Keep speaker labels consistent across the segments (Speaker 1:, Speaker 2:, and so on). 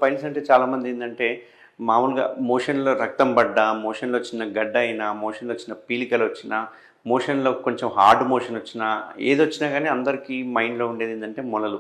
Speaker 1: Piles అంటే చాలామంది ఏంటంటే మామూలుగా మోషన్‌లో రక్తం పడ్డా, మోషన్‌లో చిన్న గడ్డ అయినా, మోషన్‌లో చిన్న పీలికలు వచ్చినా, మోషన్‌లో కొంచెం హార్డ్ మోషన్ వచ్చినా, ఏదొచ్చినా గానీ అందరికీ మైండ్‌లో ఉండేదేంటంటే మొలలు.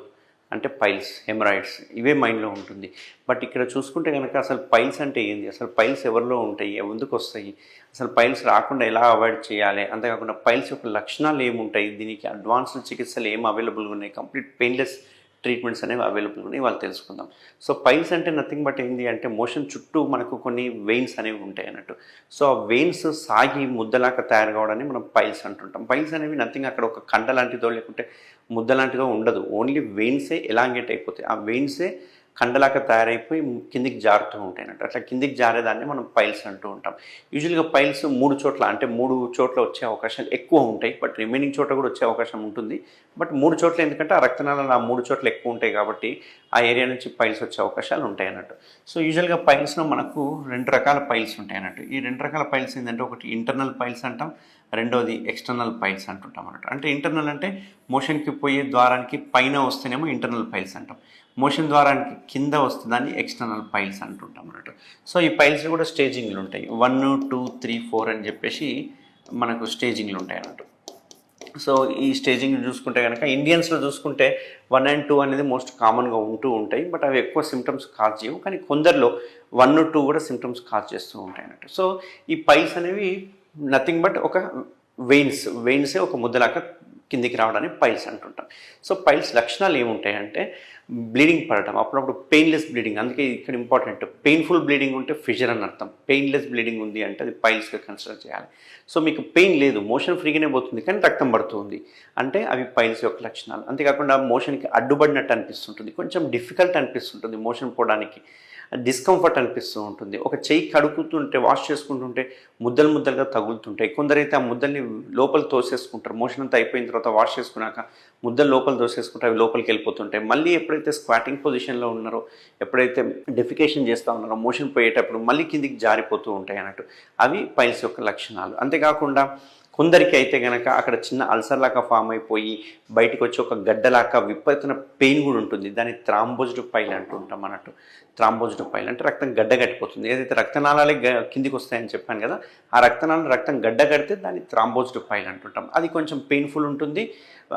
Speaker 1: అంటే పైల్స్, హెమరాయిడ్స్ ఇవే మైండ్‌లో ఉంటుంది. బట్ ఇక్కడ చూసుకుంటే గనక అసలు పైల్స్ అంటే ఏంది? అసలు పైల్స్ ఎవరిలో ఉంటాయి? ఎందుకొస్తాయి? అసలు పైల్స్ రాకుండా ఎలా అవాయిడ్ చేయాలి? అంతేకాకుండా పైల్స్ యొక్క లక్షణాలు ఏముంటాయి? దీనికి అడ్వాన్స్డ్ చికిత్సలు ఏం అవైలబుల్‌గా ఉన్నాయి? కంప్లీట్ పెయిన్‌లెస్ ట్రీట్మెంట్స్ అనేవి అవైలబుల్గా ఉన్నాయి వాళ్ళు తెలుసుకుందాం. సో పైల్స్ అంటే నథింగ్ బట్ ఏంటి అంటే మోషన్ చుట్టూ మనకు కొన్ని వెయిన్స్ అనేవి ఉంటాయి అన్నట్టు. సో ఆ వెయిన్స్ సాగి ముద్దలాగా తయారు కావడాన్ని మనం పైల్స్ అంటుంటాం. పైల్స్ అనేవి నథింగ్ అక్కడ ఒక కండ లాంటిదో లేకుంటే ముద్ద లాంటిదో ఉండదు. ఓన్లీ వెయిన్సే ఎలాంగేట్ అయిపోతాయి. ఆ వెయిన్సే కండలాగా తయారైపోయి కిందికి జారుతూ ఉంటాయి అన్నట్టు. అట్లా కిందికి జారేదాన్ని మనం పైల్స్ అంటూ ఉంటాం. యూజువల్గా పైల్స్ 3 చోట్ల అంటే 3 చోట్ల వచ్చే అవకాశాలు ఎక్కువ ఉంటాయి. బట్ రిమైనింగ్ చోట కూడా వచ్చే అవకాశం ఉంటుంది. బట్ 3 చోట్ల ఎందుకంటే ఆ రక్తనాళాలు ఆ 3 చోట్ల ఎక్కువ ఉంటాయి కాబట్టి ఆ ఏరియా నుంచి పైల్స్ వచ్చే అవకాశాలు ఉంటాయి అన్నట్టు. సో యూజువల్గా పైల్స్లో మనకు 2 రకాల పైల్స్ ఉంటాయి అన్నట్టు. ఈ 2 రకాల పైల్స్ ఏంటంటే ఒకటి ఇంటర్నల్ పైల్స్ అంటాం, రెండోది ఎక్స్టర్నల్ పైల్స్ అంటుంటాం అన్నట్టు. అంటే ఇంటర్నల్ అంటే మోషన్కి పోయే ద్వారానికి పైన వస్తేనేమో ఇంటర్నల్ పైల్స్ అంటాం. మోషన్ ద్వారానికి కింద వస్తుందని ఎక్స్టర్నల్ పైల్స్ అంటుంటాం అన్నట్టు. సో ఈ పైల్స్ కూడా స్టేజింగ్లు ఉంటాయి. 1, 2, 3, 4 అని చెప్పేసి మనకు స్టేజింగ్లు ఉంటాయి అన్నట్టు. సో ఈ స్టేజింగ్ చూసుకుంటే కనుక ఇండియన్స్లో చూసుకుంటే 1 and 2 అనేది మోస్ట్ కామన్గా ఉంటూ ఉంటాయి. బట్ అవి ఎక్కువ సిమ్టమ్స్ కాజ్ చేయవు. కానీ కొందరిలో 1, 2 కూడా సిమ్టమ్స్ కాజ్ చేస్తూ ఉంటాయి అన్నట్టు. సో ఈ పైల్స్ అనేవి నథింగ్ బట్ ఒక వెయిన్సే ఒక ముద్దలాగా కిందికి రావడానికి పైల్స్ అంటుంటాం. సో పైల్స్ లక్షణాలు ఏముంటాయంటే బ్లీడింగ్ పడటం, అప్పుడప్పుడు పెయిన్లెస్ బ్లీడింగ్. అందుకే ఇక్కడ ఇంపార్టెంట్, పెయిన్ఫుల్ బ్లీడింగ్ ఉంటే ఫిషర్ అని అర్థం. పెయిన్లెస్ బ్లీడింగ్ ఉంది అంటే అది పైల్స్గా కన్సిడర్ చేయాలి. సో మీకు పెయిన్ లేదు, మోషన్ ఫ్రీగానే పోతుంది కానీ రక్తం పడుతుంది అంటే అవి పైల్స్ యొక్క లక్షణాలు. అంతేకాకుండా మోషన్కి అడ్డుపడినట్టు అనిపిస్తుంటుంది, కొంచెం డిఫికల్ట్ అనిపిస్తుంటుంది మోషన్ పోవడానికి, డిస్కంఫర్ట్ అనిపిస్తూ ఉంటుంది. ఒక చెయ్యి కడుగుతుంటే వాష్ చేసుకుంటుంటే ముద్దలు ముద్దలుగా తగులుతుంటాయి. కొందరైతే ఆ ముద్దల్ని లోపల తోసేసుకుంటారు. మోషన్ అంతా అయిపోయిన తర్వాత వాష్ చేసుకున్నాక ముద్దలు లోపల తోసేసుకుంటే అవి లోపలికి వెళ్ళిపోతుంటాయి. మళ్ళీ ఎప్పుడైతే స్క్వాటింగ్ పొజిషన్లో ఉన్నారో, ఎప్పుడైతే డెఫికేషన్ చేస్తూ ఉన్నారో మోషన్ పోయేటప్పుడు మళ్ళీ కిందికి జారిపోతూ ఉంటాయి అన్నట్టు. అవి పైల్స్ యొక్క లక్షణాలు. అంతేకాకుండా కొందరికి అయితే కనుక అక్కడ చిన్న అల్సర్ లాగా ఫామ్ అయిపోయి బయటకు వచ్చి ఒక గడ్డలాగా విపరీతమైన పెయిన్ కూడా ఉంటుంది. దాన్ని థ్రాంబోజ్డ్ పైల్ అంటుంటాం అన్నట్టు. థ్రాంబోజ్డ్ పైల్ అంటే రక్తం గడ్డ కట్టిపోతుంది. ఏదైతే రక్తనాళాలే కిందికి వస్తాయని చెప్పాను కదా, ఆ రక్తం గడ్డ కడితే దాన్ని థ్రాంబోజ్డ్ పైల్ అంటుంటాం. అది కొంచెం పెయిన్ఫుల్ ఉంటుంది.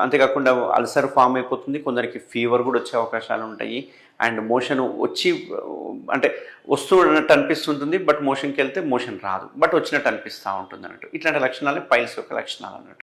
Speaker 1: అంతేకాకుండా అల్సర్ ఫామ్ అయిపోతుంది. కొందరికి ఫీవర్ కూడా వచ్చే అవకాశాలు ఉంటాయి. అండ్ మోషన్ వచ్చి అంటే వస్తున్నట్టు అనిపిస్తుంటుంది. బట్ మోషన్కి వెళ్తే మోషన్ రాదు, బట్ వచ్చినట్టు అనిపిస్తూ ఉంటుంది అన్నట్టు. ఇట్లాంటి లక్షణాలే పైల్స్ యొక్క లక్షణాలు అన్నట్టు.